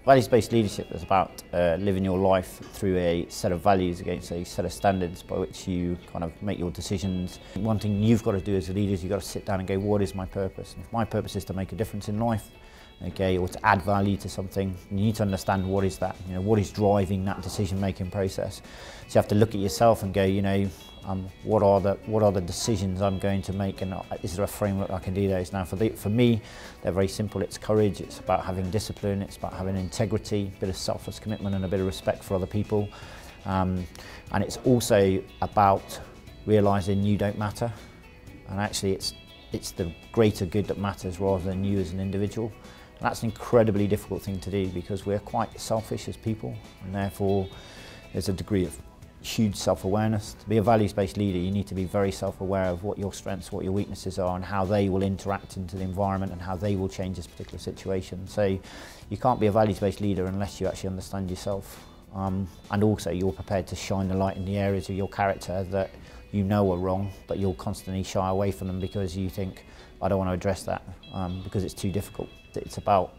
Values-based leadership is about living your life through a set of values against a set of standards by which you kind of make your decisions. One thing you've got to do as a leader is you've got to sit down and go, what is my purpose? And if my purpose is to make a difference in life, okay, or to add value to something, you need to understand what is that, what is driving that decision-making process. So you have to look at yourself and go, what are the decisions I'm going to make, and is there a framework I can do those? Now for me, they're very simple. It's courage, it's about having discipline, it's about having integrity, a bit of selfless commitment and a bit of respect for other people. And it's also about realising you don't matter, and actually it's the greater good that matters rather than you as an individual. And that's an incredibly difficult thing to do because we're quite selfish as people, and therefore there's a degree of huge self-awareness. To be a values-based leader, you need to be very self-aware of what your strengths, what your weaknesses are, and how they will interact into the environment and how they will change this particular situation. So you can't be a values-based leader unless you actually understand yourself. And also you're prepared to shine the light in the areas of your character that you know are wrong, but you'll constantly shy away from them because you think, I don't want to address that because it's too difficult. It's about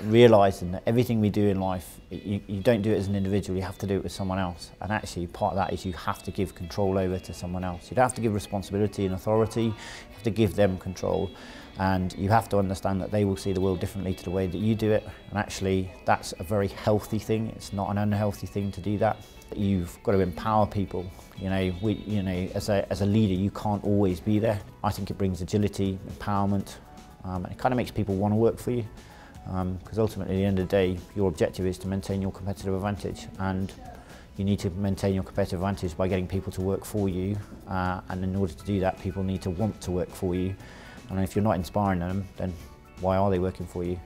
realising that everything we do in life, you don't do it as an individual, you have to do it with someone else. And actually part of that is you have to give control over to someone else. You don't have to give responsibility and authority, you have to give them control. And you have to understand that they will see the world differently to the way that you do it. And actually that's a very healthy thing, it's not an unhealthy thing to do that. You've got to empower people. As a leader, you can't always be there. I think it brings agility, empowerment, and it kind of makes people want to work for you. Because ultimately, at the end of the day, your objective is to maintain your competitive advantage, and you need to maintain your competitive advantage by getting people to work for you. And in order to do that, people need to want to work for you. And if you're not inspiring them, then why are they working for you?